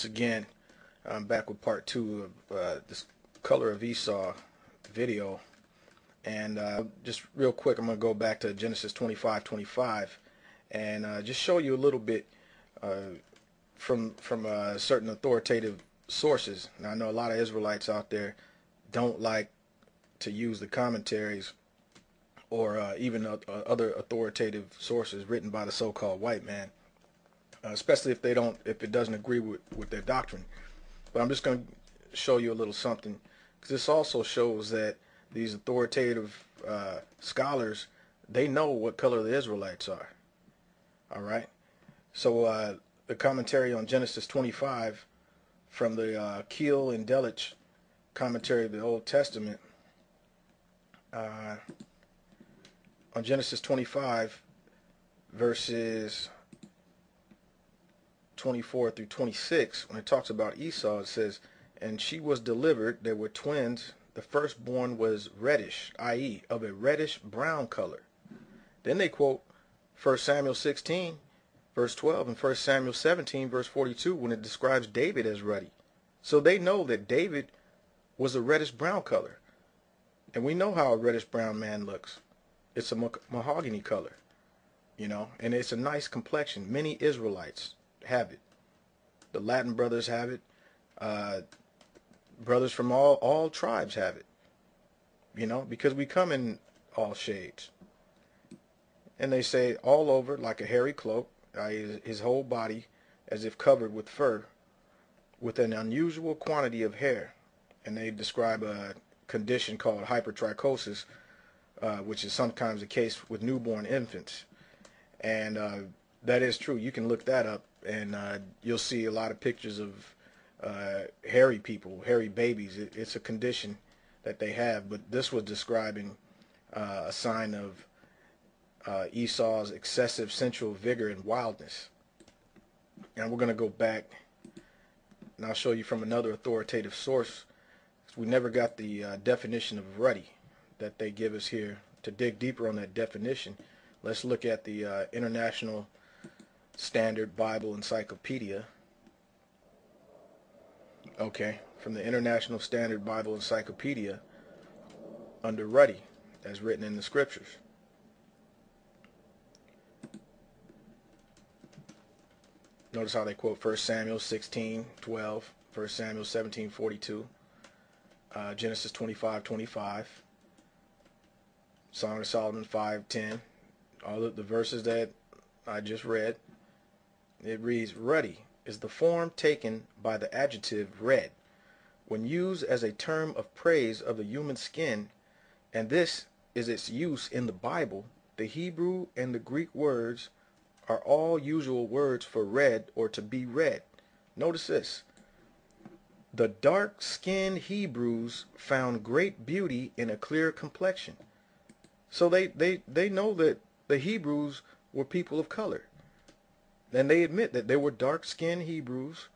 again, I'm back with part 2 of this Color of Esau video. And just real quick, I'm going to go back to Genesis 25:25 and just show you a little bit from certain authoritative sources. Now, I know a lot of Israelites out there don't like to use the commentaries or even other authoritative sources written by the so-called white man, especially if it doesn't agree with their doctrine. But I'm just going to show you a little something, because this also shows that these authoritative scholars, they know what color the Israelites are. All right. So the commentary on Genesis 25 from the Keel and Delitzsch commentary of the Old Testament, on Genesis 25 verses 24 through 26, when it talks about Esau, it says, "And she was delivered, there were twins, the firstborn was reddish, i.e. of a reddish brown color." Then they quote 1 Samuel 16 verse 12 and 1 Samuel 17 verse 42 when it describes David as ruddy. So they know that David was a reddish brown color. And we know how a reddish brown man looks. It's a mahogany color, you know, and it's a nice complexion. Many Israelites have it. The Latin brothers have it. Brothers from all tribes have it, you know, because we come in all shades. And they say all over, like a hairy cloak, his whole body as if covered with fur, with an unusual quantity of hair. And they describe a condition called hypertrichosis, which is sometimes the case with newborn infants. And that is true. You can look that up, and you'll see a lot of pictures of hairy people, hairy babies. It's a condition that they have, but this was describing a sign of Esau's excessive sensual vigor and wildness. And we're going to go back, and I'll show you from another authoritative source. We never got the definition of ruddy that they give us here. To dig deeper on that definition, let's look at the International Standard Bible Encyclopedia. Okay, from the International Standard Bible Encyclopedia, under ruddy, as written in the scriptures. Notice how they quote 1 Samuel 16:12, 1 Samuel 17:42, Genesis 25:25, Song of Solomon 5:10, all of the verses that I just read. It reads, "Ruddy is the form taken by the adjective red when used as a term of praise of a human skin, and this is its use in the Bible. The Hebrew and the Greek words are all usual words for red or to be red." Notice this. The dark-skinned Hebrews found great beauty in a clear complexion. So they know that the Hebrews were people of color. And they admit that they were dark-skinned Hebrews.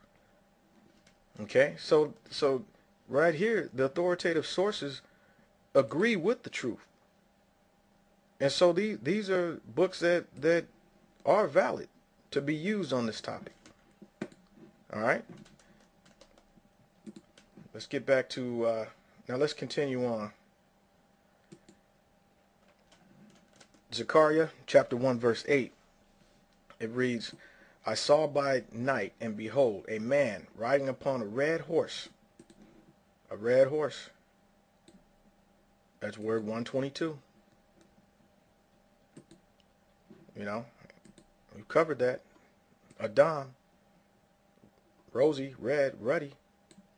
Okay, so right here, the authoritative sources agree with the truth. And so these are books that are valid to be used on this topic. All right. Let's get back to, now let's continue on. Zechariah chapter 1 verse 8. It reads, "I saw by night, and behold, a man riding upon a red horse." A red horse. That's word 122. You know, we covered that. Edom, rosy, red, ruddy.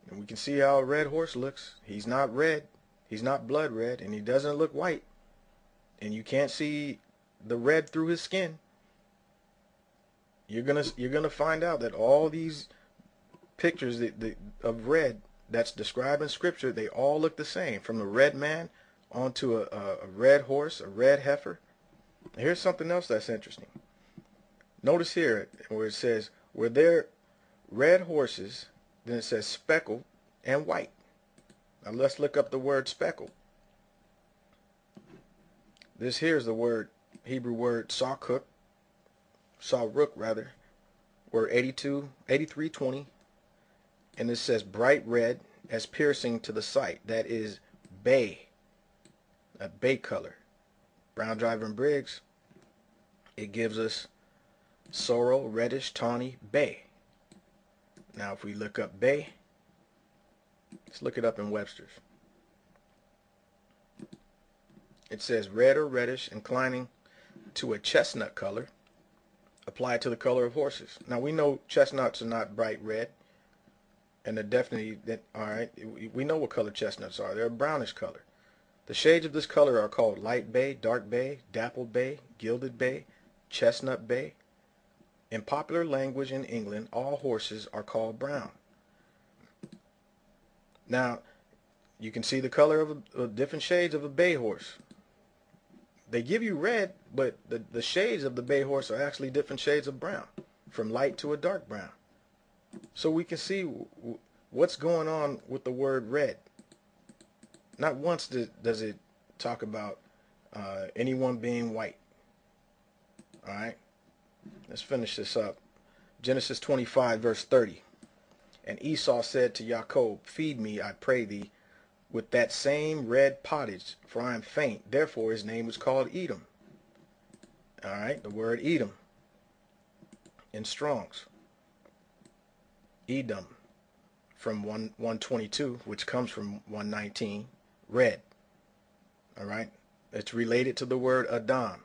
And we can see how a red horse looks. He's not red. He's not blood red, and he doesn't look white. And you can't see the red through his skin. You're gonna find out that all these pictures of red that's described in Scripture, they all look the same, from the red man onto a red horse, a red heifer. Here's something else that's interesting. Notice here where it says, "Were there red horses," then it says speckled and white. Now let's look up the word speckled. This here is the word, Hebrew word saruk rather, word 8320 and it says bright red as piercing to the sight. That is bay, a bay color. Brown Driver and Briggs, it gives us sorrel, reddish, tawny, bay. Now if we look up bay, let's look it up in Webster's. It says red or reddish, inclining to a chestnut color, applied to the color of horses. Now we know chestnuts are not bright red, and they're definitely, all right, we know what color chestnuts are. They're a brownish color. The shades of this color are called light bay, dark bay, dappled bay, gilded bay, chestnut bay. In popular language in England, all horses are called brown. Now, you can see the color of different shades of a bay horse. They give you red, but the shades of the bay horse are actually different shades of brown, from light to a dark brown. So we can see what's going on with the word red. Not once does it talk about anyone being white. All right, let's finish this up. Genesis 25, verse 30. And Esau said to Jacob, feed me, I pray thee, with that same red pottage, for I am faint. Therefore his name was called Edom. All right, the word Edom in Strong's. Edom from 122, which comes from 119, red. All right, it's related to the word Adam.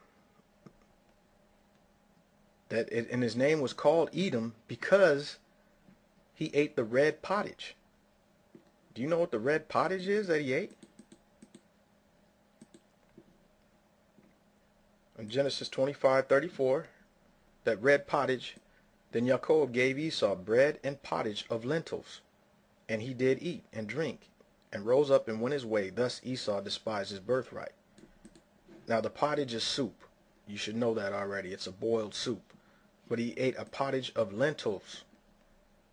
And his name was called Edom because he ate the red pottage. Do you know what the red pottage is that he ate? In Genesis 25:34, that red pottage, then Jacob gave Esau bread and pottage of lentils, and he did eat and drink, and rose up and went his way. Thus Esau despised his birthright. Now the pottage is soup. You should know that already. It's a boiled soup. But he ate a pottage of lentils.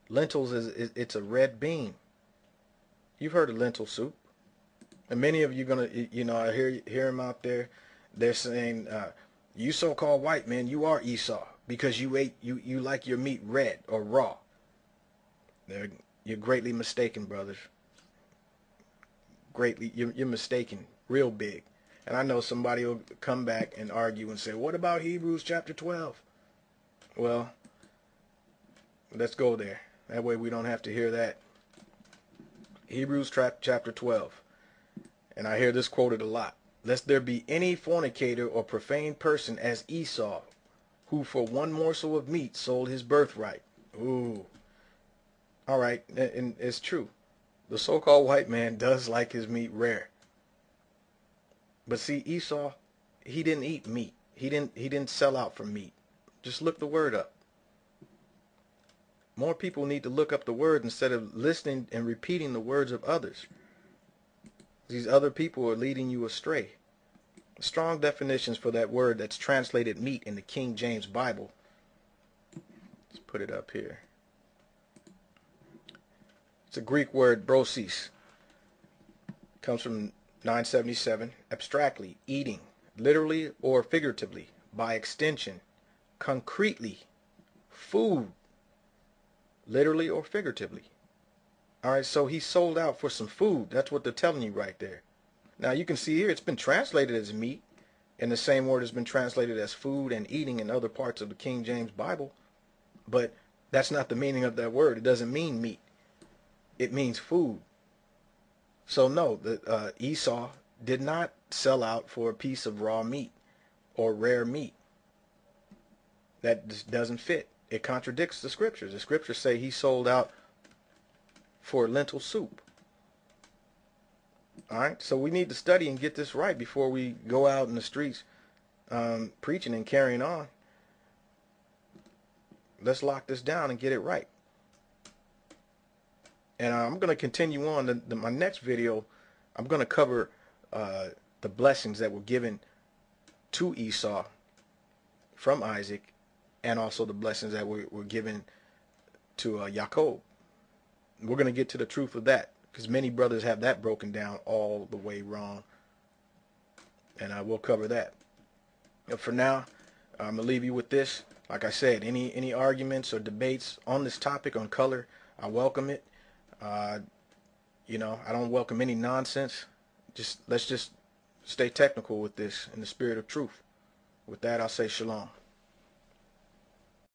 Lentils it's a red bean. You've heard of lentil soup. And many of you gonna, I hear them out there. They're saying, you so-called white men, you are Esau because you like your meat red or raw. You're greatly mistaken, brothers. Greatly, you're mistaken, real big. And I know somebody will come back and argue and say, what about Hebrews chapter 12? Well, let's go there. That way we don't have to hear that. Hebrews chapter 12. And I hear this quoted a lot. Lest there be any fornicator or profane person as Esau, who for one morsel of meat sold his birthright. Ooh. All right, and it's true. The so-called white man does like his meat rare. But see, Esau, he didn't eat meat. He didn't sell out for meat. Just look the word up. More people need to look up the word instead of listening and repeating the words of others. These other people are leading you astray. Strong definitions for that word that's translated meat in the King James Bible. Let's put it up here. It's a Greek word, brosis. Comes from 977. Abstractly, eating, literally or figuratively, by extension, concretely, food, literally or figuratively. All right, so he sold out for some food. That's what they're telling you right there. Now you can see here it's been translated as meat, and the same word has been translated as food and eating in other parts of the King James Bible. But that's not the meaning of that word. It doesn't mean meat. It means food. So no, Esau did not sell out for a piece of raw meat or rare meat. That just doesn't fit. It contradicts the scriptures. The scriptures say he sold out for lentil soup. All right, so we need to study and get this right before we go out in the streets preaching and carrying on. Let's lock this down and get it right. And I'm going to continue on. My next video, I'm going to cover the blessings that were given to Esau from Isaac, and also the blessings that were given to Jacob. We're going to get to the truth of that, because many brothers have that broken down all the way wrong. And I will cover that. But for now, I'm going to leave you with this. Like I said, any arguments or debates on this topic on color, I welcome it. Uh, you know, I don't welcome any nonsense. Let's just stay technical with this in the spirit of truth. With that, I'll say shalom.